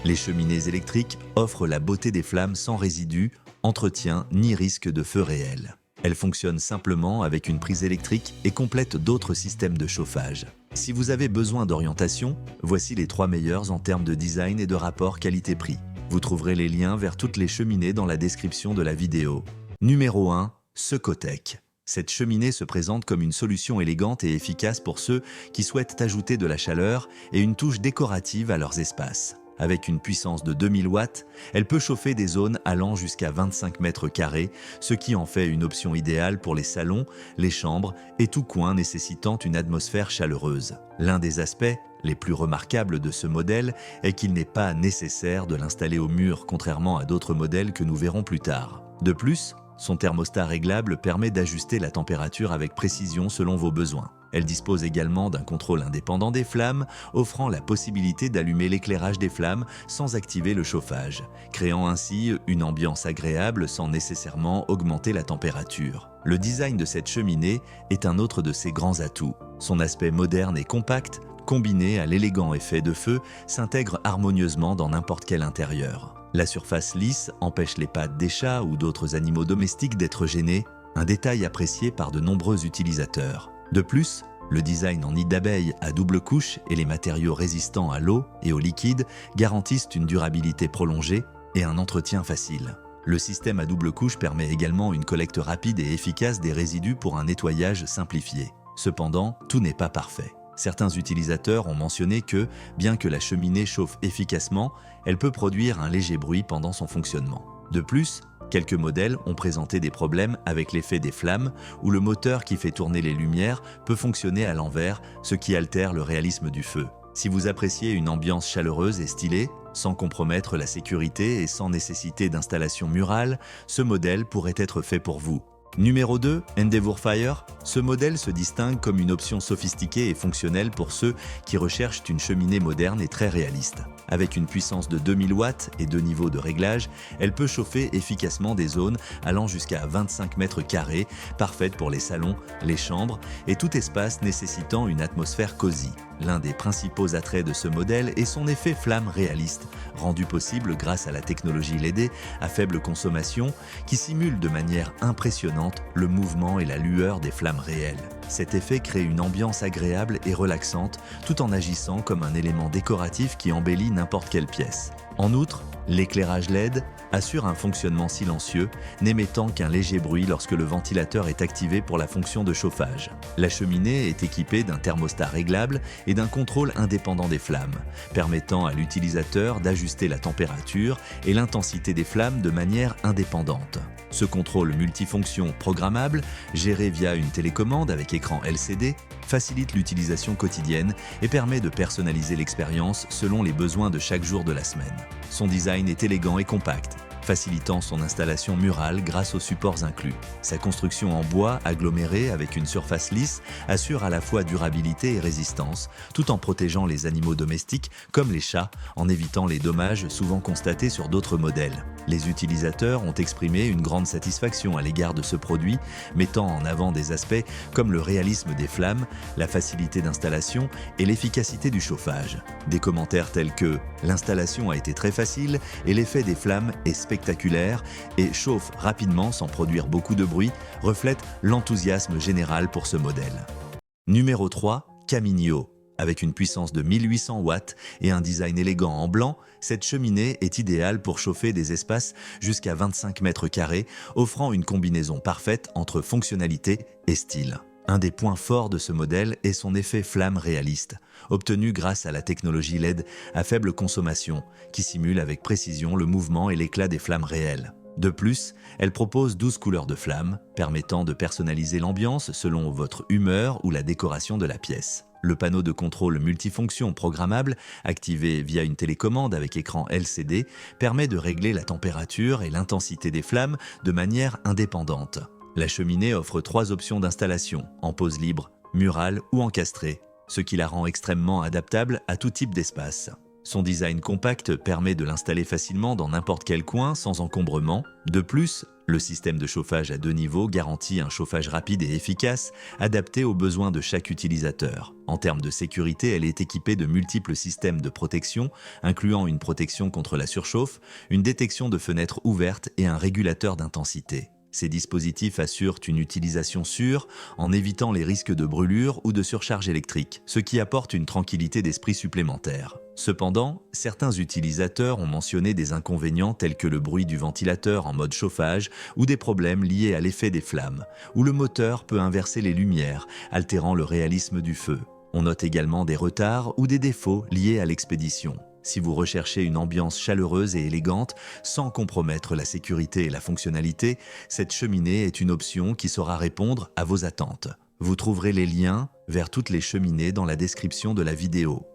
Les cheminées électriques offrent la beauté des flammes sans résidus, entretien ni risque de feu réel. Elles fonctionnent simplement avec une prise électrique et complètent d'autres systèmes de chauffage. Si vous avez besoin d'orientation, voici les 3 meilleurs en termes de design et de rapport qualité-prix. Vous trouverez les liens vers toutes les cheminées dans la description de la vidéo. Numéro 1. Secotec. Cette cheminée se présente comme une solution élégante et efficace pour ceux qui souhaitent ajouter de la chaleur et une touche décorative à leurs espaces. Avec une puissance de 2000 watts, elle peut chauffer des zones allant jusqu'à 25 mètres carrés, ce qui en fait une option idéale pour les salons, les chambres et tout coin nécessitant une atmosphère chaleureuse. L'un des aspects les plus remarquables de ce modèle est qu'il n'est pas nécessaire de l'installer au mur, contrairement à d'autres modèles que nous verrons plus tard. De plus, son thermostat réglable permet d'ajuster la température avec précision selon vos besoins. Elle dispose également d'un contrôle indépendant des flammes, offrant la possibilité d'allumer l'éclairage des flammes sans activer le chauffage, créant ainsi une ambiance agréable sans nécessairement augmenter la température. Le design de cette cheminée est un autre de ses grands atouts. Son aspect moderne et compact, combiné à l'élégant effet de feu, s'intègre harmonieusement dans n'importe quel intérieur. La surface lisse empêche les pattes des chats ou d'autres animaux domestiques d'être gênés, un détail apprécié par de nombreux utilisateurs. De plus, le design en nid d'abeille à double couche et les matériaux résistants à l'eau et au liquide garantissent une durabilité prolongée et un entretien facile. Le système à double couche permet également une collecte rapide et efficace des résidus pour un nettoyage simplifié. Cependant, tout n'est pas parfait. Certains utilisateurs ont mentionné que, bien que la cheminée chauffe efficacement, elle peut produire un léger bruit pendant son fonctionnement. De plus, quelques modèles ont présenté des problèmes avec l'effet des flammes où le moteur qui fait tourner les lumières peut fonctionner à l'envers, ce qui altère le réalisme du feu. Si vous appréciez une ambiance chaleureuse et stylée, sans compromettre la sécurité et sans nécessité d'installation murale, ce modèle pourrait être fait pour vous. Numéro 2, Endeavour Fire. Ce modèle se distingue comme une option sophistiquée et fonctionnelle pour ceux qui recherchent une cheminée moderne et très réaliste. Avec une puissance de 2000 watts et 2 niveaux de réglage, elle peut chauffer efficacement des zones allant jusqu'à 25 mètres carrés, parfaite pour les salons, les chambres et tout espace nécessitant une atmosphère cosy. L'un des principaux attraits de ce modèle est son effet flamme réaliste, rendu possible grâce à la technologie LED à faible consommation qui simule de manière impressionnante le mouvement et la lueur des flammes réelles. Cet effet crée une ambiance agréable et relaxante tout en agissant comme un élément décoratif qui embellit n'importe quelle pièce. En outre, l'éclairage LED assure un fonctionnement silencieux, n'émettant qu'un léger bruit lorsque le ventilateur est activé pour la fonction de chauffage. La cheminée est équipée d'un thermostat réglable et d'un contrôle indépendant des flammes, permettant à l'utilisateur d'ajuster la température et l'intensité des flammes de manière indépendante. Ce contrôle multifonction programmable, géré via une télécommande avec écran LCD, facilite l'utilisation quotidienne et permet de personnaliser l'expérience selon les besoins de chaque jour de la semaine. Son design est élégant et compact, facilitant son installation murale grâce aux supports inclus. Sa construction en bois aggloméré avec une surface lisse assure à la fois durabilité et résistance, tout en protégeant les animaux domestiques comme les chats, en évitant les dommages souvent constatés sur d'autres modèles. Les utilisateurs ont exprimé une grande satisfaction à l'égard de ce produit, mettant en avant des aspects comme le réalisme des flammes, la facilité d'installation et l'efficacité du chauffage. Des commentaires tels que « L'installation a été très facile et l'effet des flammes est spectaculaire et chauffe rapidement sans produire beaucoup de bruit » reflètent l'enthousiasme général pour ce modèle. Numéro 3, Caminio. Avec une puissance de 1800 watts et un design élégant en blanc, cette cheminée est idéale pour chauffer des espaces jusqu'à 25 mètres carrés, offrant une combinaison parfaite entre fonctionnalité et style. Un des points forts de ce modèle est son effet flamme réaliste, obtenu grâce à la technologie LED à faible consommation, qui simule avec précision le mouvement et l'éclat des flammes réelles. De plus, elle propose 12 couleurs de flammes, permettant de personnaliser l'ambiance selon votre humeur ou la décoration de la pièce. Le panneau de contrôle multifonction programmable, activé via une télécommande avec écran LCD, permet de régler la température et l'intensité des flammes de manière indépendante. La cheminée offre 3 options d'installation, en pose libre, murale ou encastrée, ce qui la rend extrêmement adaptable à tout type d'espace. Son design compact permet de l'installer facilement dans n'importe quel coin sans encombrement. De plus, Le système de chauffage à 2 niveaux garantit un chauffage rapide et efficace, adapté aux besoins de chaque utilisateur. En termes de sécurité, elle est équipée de multiples systèmes de protection, incluant une protection contre la surchauffe, une détection de fenêtres ouvertes et un régulateur d'intensité. Ces dispositifs assurent une utilisation sûre en évitant les risques de brûlure ou de surcharge électrique, ce qui apporte une tranquillité d'esprit supplémentaire. Cependant, certains utilisateurs ont mentionné des inconvénients tels que le bruit du ventilateur en mode chauffage ou des problèmes liés à l'effet des flammes, où le moteur peut inverser les lumières, altérant le réalisme du feu. On note également des retards ou des défauts liés à l'expédition. Si vous recherchez une ambiance chaleureuse et élégante, sans compromettre la sécurité et la fonctionnalité, cette cheminée est une option qui saura répondre à vos attentes. Vous trouverez les liens vers toutes les cheminées dans la description de la vidéo.